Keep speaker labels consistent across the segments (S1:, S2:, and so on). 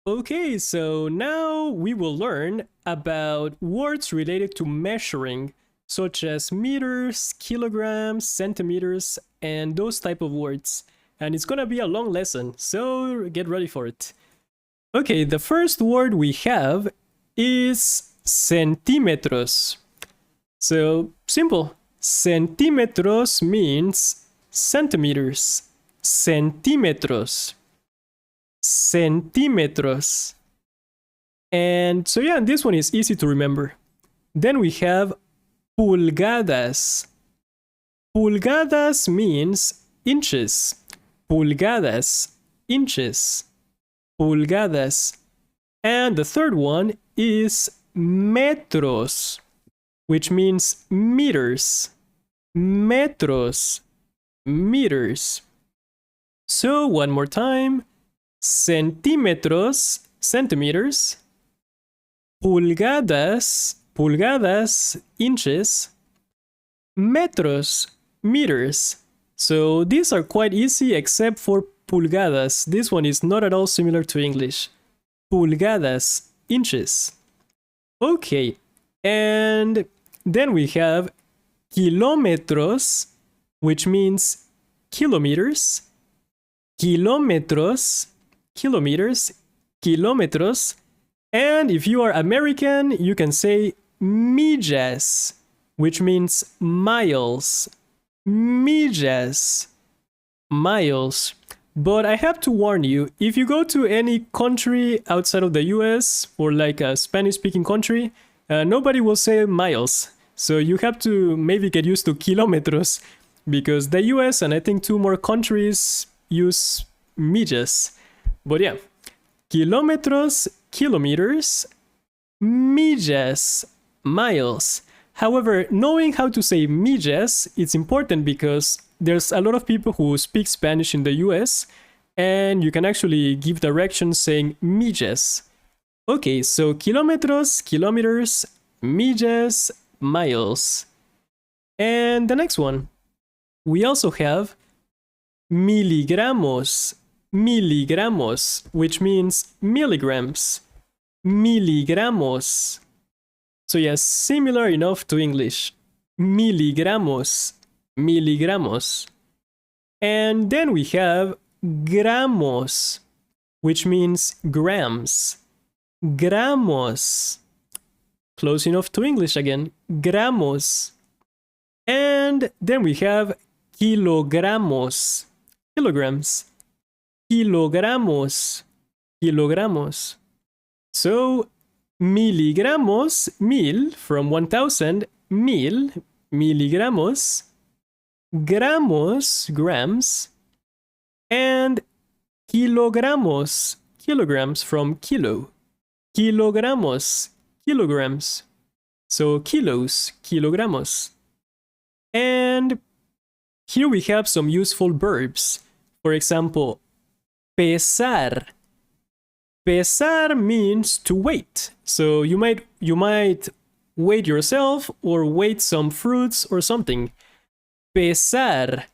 S1: Okay, so now we will learn about words related to measuring, such as meters, kilograms, centimeters, and those type of words. And it's gonna be a long lesson, so get ready for it. Okay, the first word we have is centímetros. So simple. Centímetros means centimeters. Centímetros. Centímetros. And so yeah, this one is easy to remember. Then we have pulgadas. Pulgadas means inches. Pulgadas, inches. Pulgadas. And the third one is metros, which means meters. Metros, meters. So one more time. Centímetros, centimeters. Pulgadas, pulgadas, inches. Metros, meters. So these are quite easy except for pulgadas. This one is not at all similar to English. Pulgadas, inches. Okay, and then we have kilómetros, which means kilometers. Kilómetros, kilometers, kilómetros. And if you are American, you can say millas, which means miles. Millas, miles. But I have to warn you, if you go to any country outside of the US or like a Spanish-speaking country, nobody will say miles. So you have to maybe get used to kilómetros, because the US and I think two more countries use millas. But yeah, kilómetros, kilometers, millas, miles. However, knowing how to say millas, it's important because there's a lot of people who speak Spanish in the US, and you can actually give directions saying millas. Okay, so kilómetros, kilometers, millas, miles. And the next one, we also have miligramos. Miligramos, which means milligrams. Miligramos. So yes, similar enough to English. Miligramos. Miligramos. And then we have gramos, which means grams. Gramos. Close enough to English again. Gramos. And then we have kilogramos. Kilograms. Kilogramos. Kilogramos. So, miligramos, mil, from 1000, mil, miligramos, gramos, grams, and kilogramos, kilograms, from kilo, kilogramos, kilograms, so kilos, kilogramos. And here we have some useful verbs. For example, pesar. Pesar means to weight. So you might weight yourself or weight some fruits or something. Pesar,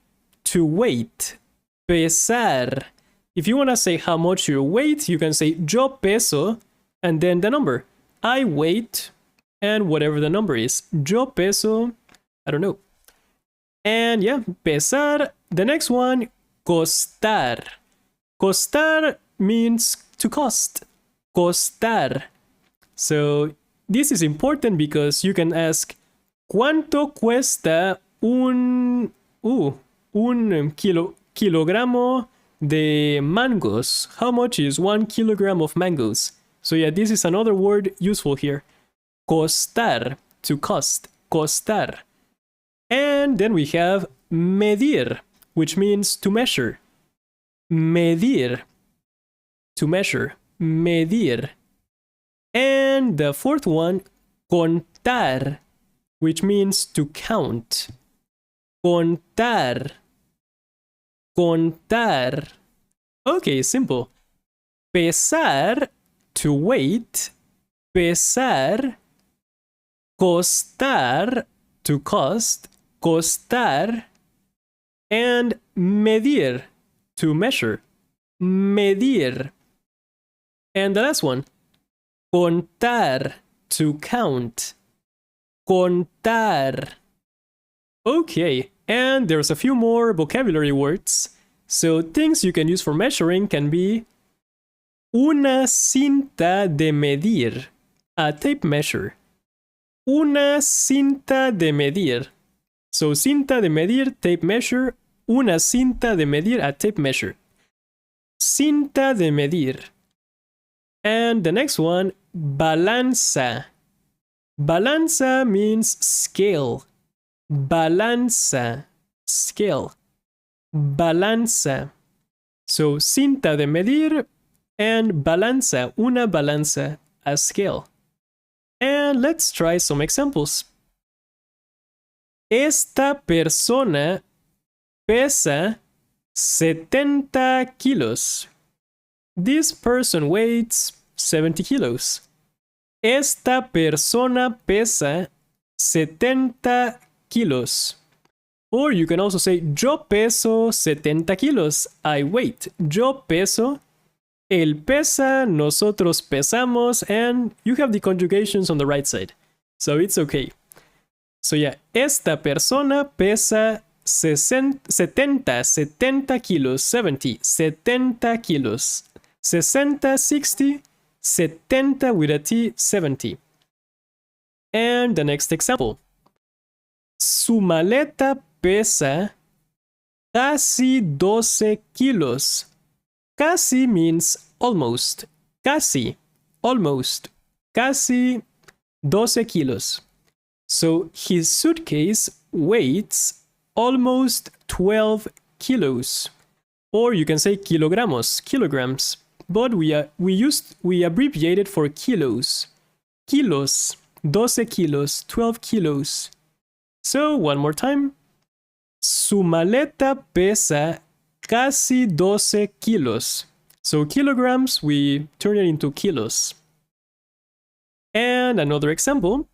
S1: to weight. Pesar. If you want to say how much you weight, you can say yo peso and then the number. I weight and whatever the number is. Yo peso, I don't know. And yeah, pesar. The next one, costar. Costar means to cost. Costar. So this is important because you can ask, ¿cuánto cuesta un kilogramo de mangos? How much is 1 kilogram of mangoes? So yeah, this is another word useful here. Costar, to cost. Costar. And then we have medir, which means to measure. Medir, to measure. Medir. And the fourth one, contar, which means to count. Contar. Contar. Okay, simple. Pesar, to weight. Pesar. Costar, to cost. Costar. And medir, to measure. Medir. And the last one, contar, to count. Contar. Okay, and there's a few more vocabulary words. So things you can use for measuring can be una cinta de medir, a tape measure. Una cinta de medir. So cinta de medir, tape measure. Una cinta de medir, a tape measure. Cinta de medir. And the next one, balanza. Balanza means scale. Balanza, scale. Balanza. So cinta de medir and balanza, una balanza, a scale. And let's try some examples. Esta persona pesa 70 kilos. This person weighs 70 kilos. Esta persona pesa 70 kilos. Or you can also say, yo peso 70 kilos. I weight. Yo peso. Él pesa. Nosotros pesamos. And you have the conjugations on the right side. So it's okay. So yeah, esta persona pesa 70 kilos. 70 kilos. 60, 60. 70 with a T, 70. And the next example. Su maleta pesa casi 12 kilos. Casi means almost. Casi, almost. Casi 12 kilos. So his suitcase weighs almost 12 kilos. Or you can say kilogramos, kilograms. But we abbreviated for kilos. Kilos, 12 kilos, 12 kilos. So one more time. Su maleta pesa casi 12 kilos. So kilograms, we turn it into kilos. And another example.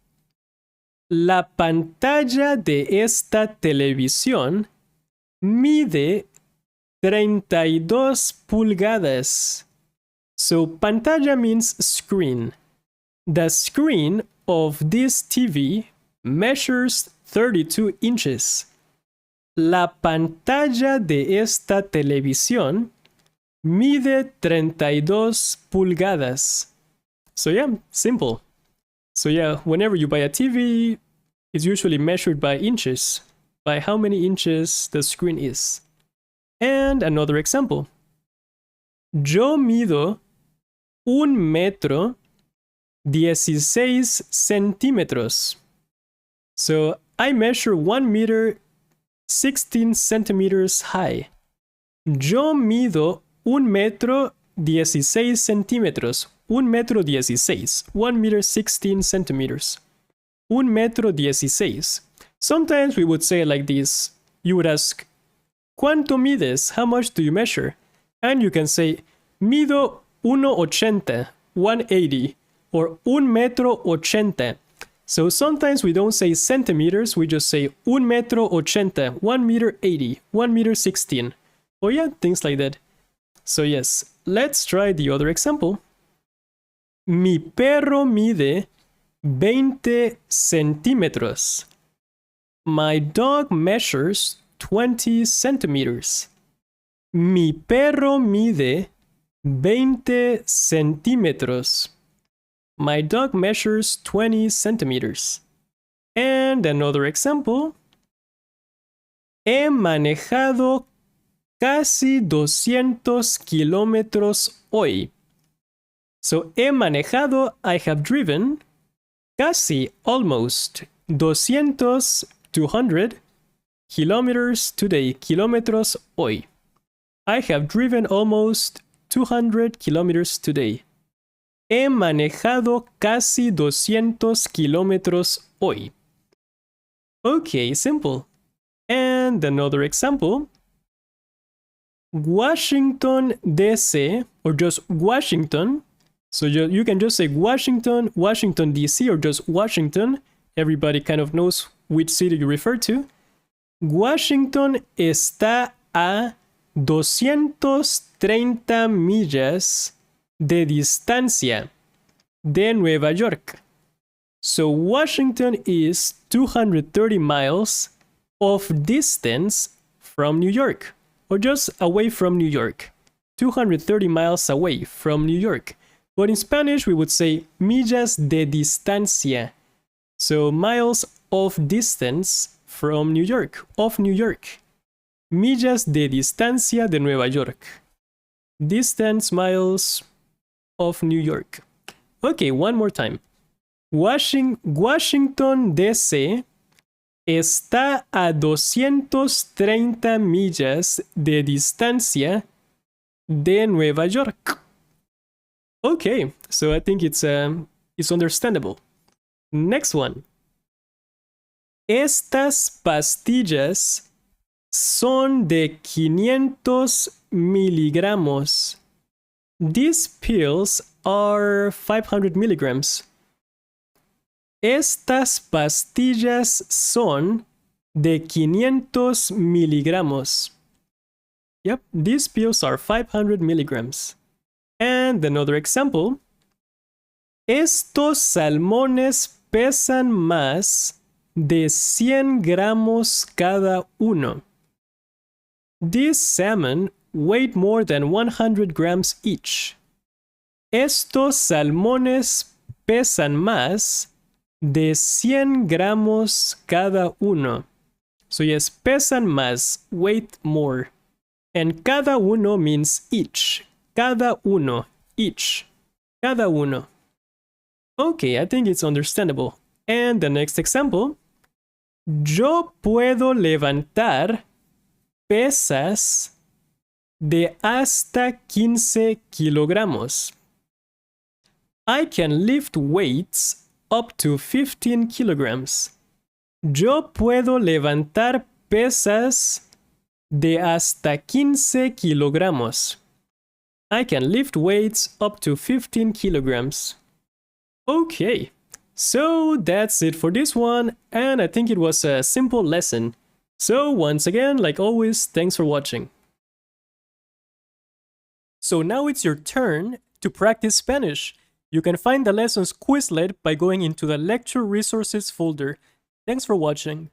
S1: La pantalla de esta televisión mide 32 pulgadas. So pantalla means screen. The screen of this TV measures 32 inches. La pantalla de esta televisión mide 32 pulgadas. So yeah, simple. So yeah, whenever you buy a TV, it's usually measured by inches, by how many inches the screen is. And another example. Yo mido 1 metro 16 centímetros. So I measure 1 meter 16 centimeters high. Yo mido 1 metro 16 centímetros. 1 metro 16. 1 meter 16 centimeters. 1 metro 16. Sometimes we would say it like this. You would ask, ¿Cuánto mides? How much do you measure? And you can say, mido 1,80, 180, or 1 metro 80. So sometimes we don't say centimeters, we just say 1 metro 80, 1 meter 80, 1 meter 16. Or yeah, things like that. So yes, let's try the other example. Mi perro mide 20 centímetros. My dog measures 20 centimeters. Mi perro mide 20 centímetros. My dog measures 20 centimeters. And another example. He manejado casi 200 kilómetros hoy. So, he manejado, I have driven, casi, almost, 200, 200, kilometers today, kilómetros hoy. I have driven almost 200 kilometers today. He manejado casi 200 kilómetros hoy. Okay, simple. And another example. Washington, D.C., or just Washington. So you can just say Washington, Washington, D.C., or just Washington. Everybody kind of knows which city you refer to. Washington está a 230 millas de distancia de Nueva York. So Washington is 230 miles of distance from New York, or just away from New York. 230 miles away from New York. But in Spanish, we would say millas de distancia. So miles of distance from New York, of New York. Millas de distancia de Nueva York. Distance miles of New York. Okay, one more time. Washington, D.C. está a 230 millas de distancia de Nueva York. Okay, so I think it's understandable. Next one. Estas pastillas son de 500 miligramos. These pills are 500 milligrams. Estas pastillas son de 500 miligramos. Yep, these pills are 500 milligrams. And another example. Estos salmones pesan más de 100 gramos cada uno. These salmon weigh more than 100 grams each. Estos salmones pesan más de 100 gramos cada uno. So yes, pesan más, weight more. And cada uno means each. Cada uno, each. Cada uno. Okay, I think it's understandable. And the next example. Yo puedo levantar pesas de hasta 15 kilogramos. I can lift weights up to 15 kilograms. Yo puedo levantar pesas de hasta 15 kilogramos. I can lift weights up to 15 kilograms. Okay, so that's it for this one, and I think it was a simple lesson. So once again, like always, thanks for watching. So now it's your turn to practice Spanish. You can find the lessons Quizlet by going into the lecture resources folder. Thanks for watching.